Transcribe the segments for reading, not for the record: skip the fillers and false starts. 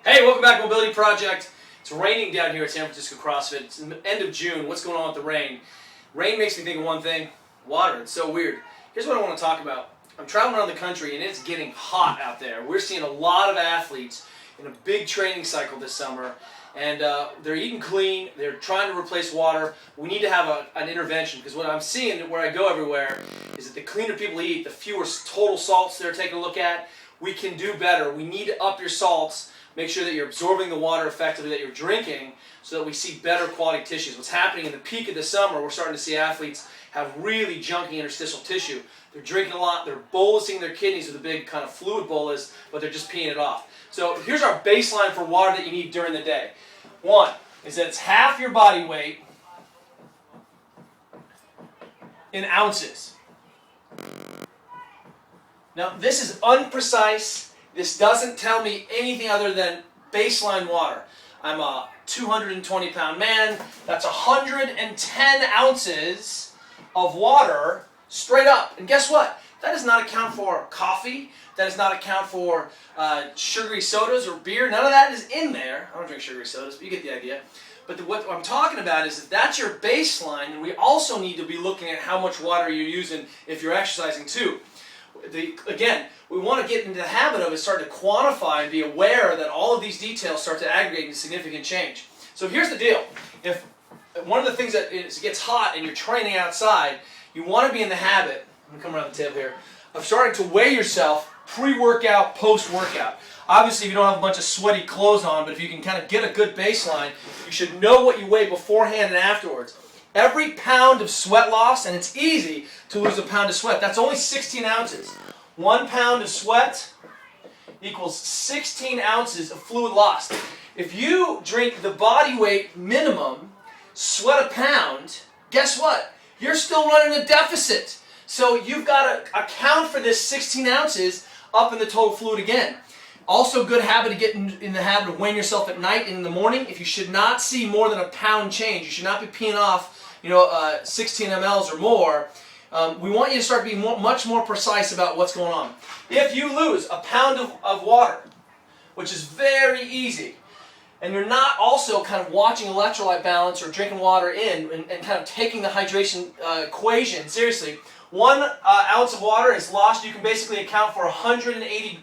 Hey, welcome back to Mobility Project. It's raining down here at San Francisco CrossFit. It's the end of June. What's going on with the rain? Rain makes me think of one thing: water. It's so weird. Here's what I want to talk about. I'm traveling around the country and it's getting hot out there. We're seeing a lot of athletes in a big training cycle this summer, and they're eating clean. They're trying to replace water. We need to have an intervention, because what I'm seeing where I go everywhere is that the cleaner people eat, the fewer total salts they're taking a look at. We can do better. We need to up your salts. Make sure that you're absorbing the water effectively that you're drinking, so that we see better quality tissues. What's happening in the peak of the summer, we're starting to see athletes have really junky interstitial tissue. They're drinking a lot, they're bolusing their kidneys with a big kind of fluid bolus, but they're just peeing it off. So here's our baseline for water that you need during the day. One is that it's half your body weight in ounces. Now this is unprecise. This doesn't tell me anything other than baseline water. I'm a 220-pound man. That's 110 ounces of water straight up. And guess what? That does not account for coffee. That does not account for sugary sodas or beer. None of that is in there. I don't drink sugary sodas, but you get the idea. But what I'm talking about is that's your baseline, and we also need to be looking at how much water you're using if you're exercising too. Again, we want to get into the habit of starting to quantify and be aware that all of these details start to aggregate into significant change. So here's the deal. If one of the things that it gets hot and you're training outside, you want to be in the habit, I'm going to come around the table here, of starting to weigh yourself pre-workout, post-workout. Obviously, if you don't have a bunch of sweaty clothes on, but if you can kind of get a good baseline, you should know what you weigh beforehand and afterwards. Every pound of sweat loss, and it's easy to lose a pound of sweat, that's only 16 ounces. 1 pound of sweat equals 16 ounces of fluid lost. If you drink the body weight minimum, sweat a pound, guess what? You're still running a deficit. So you've got to account for this 16 ounces up in the total fluid again. Also, good habit to get in the habit of weighing yourself at night and in the morning. If you should not see more than a pound change, you should not be peeing off 16 mLs or more. We want you to start being much more precise about what's going on. If you lose a pound of water, which is very easy, and you're not also kind of watching electrolyte balance or drinking water in and kind of taking the hydration equation seriously, 1 ounce of water is lost. You can basically account for 180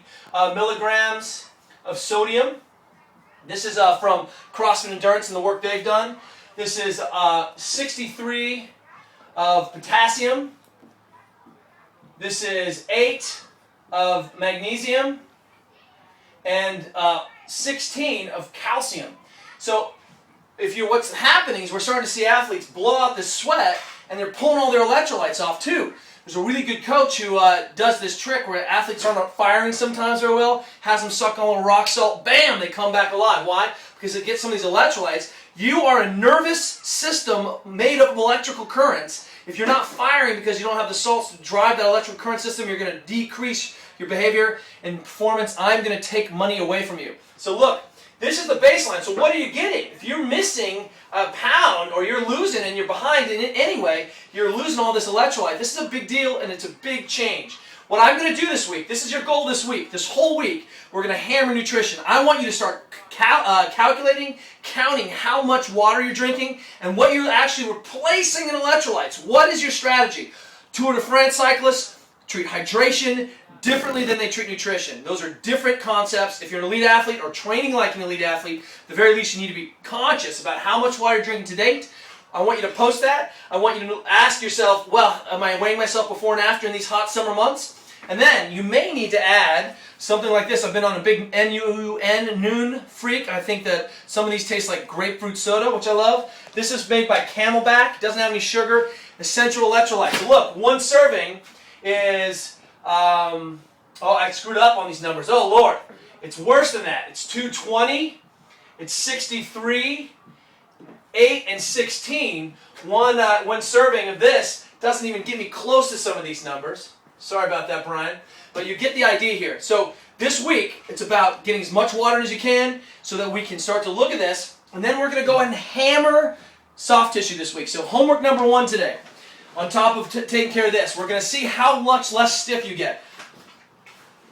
milligrams of sodium. This is from CrossFit Endurance and the work they've done. This is 63 of potassium. This is 8 of magnesium. And 16 of calcium. So what's happening is we're starting to see athletes blow out this sweat, and they're pulling all their electrolytes off too. There's a really good coach who does this trick where athletes aren't firing sometimes very well, has them suck on a little rock salt, bam, they come back alive. Why? Because it gets some of these electrolytes. You are a nervous system made up of electrical currents. If you're not firing because you don't have the salts to drive that electrical current system, you're going to decrease your behavior and performance. I'm going to take money away from you. So look, this is the baseline. So what are you getting? If you're missing a pound or you're losing and you're behind in it anyway, you're losing all this electrolyte. This is a big deal, and it's a big change. What I'm going to do this week, this is your goal this week, this whole week, we're going to hammer nutrition. I want you to start calculating, counting how much water you're drinking and what you're actually replacing in electrolytes. What is your strategy? Tour de France cyclists treat hydration differently than they treat nutrition. Those are different concepts. If you're an elite athlete or training like an elite athlete, at the very least you need to be conscious about how much water you're drinking to date. I want you to post that. I want you to ask yourself, well, am I weighing myself before and after in these hot summer months? And then you may need to add something like this. I've been on a big noon freak. I think that some of these taste like grapefruit soda, which I love. This is made by Camelback. It doesn't have any sugar. Essential electrolytes. So look, 1 serving is, I screwed up on these numbers. Oh, Lord. It's worse than that. It's 220. It's 63. 8 and 16. One serving of this doesn't even get me close to some of these numbers. Sorry about that, Brian. But you get the idea here. So this week, it's about getting as much water as you can so that we can start to look at this. And then we're going to go ahead and hammer soft tissue this week. So homework number 1 today. On top of taking care of this, we're going to see how much less stiff you get.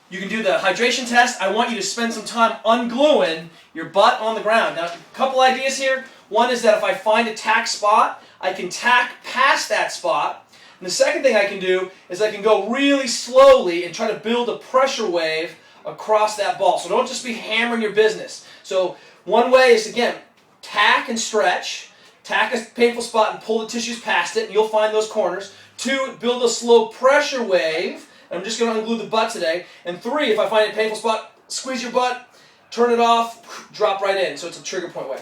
You can do the hydration test. I want you to spend some time ungluing your butt on the ground. Now, a couple ideas here. One is that if I find a tack spot, I can tack past that spot. And the second thing I can do is I can go really slowly and try to build a pressure wave across that ball. So don't just be hammering your business. So one way is, again, tack and stretch. Tack a painful spot and pull the tissues past it, and you'll find those corners. 2, build a slow pressure wave. I'm just going to unglue the butt today. And 3, if I find a painful spot, squeeze your butt, turn it off, drop right in. So it's a trigger point way.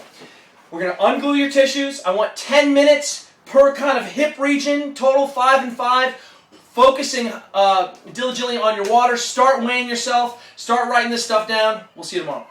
We're going to unglue your tissues. I want 10 minutes per kind of hip region, total 5 and 5. Focusing diligently on your water. Start weighing yourself. Start writing this stuff down. We'll see you tomorrow.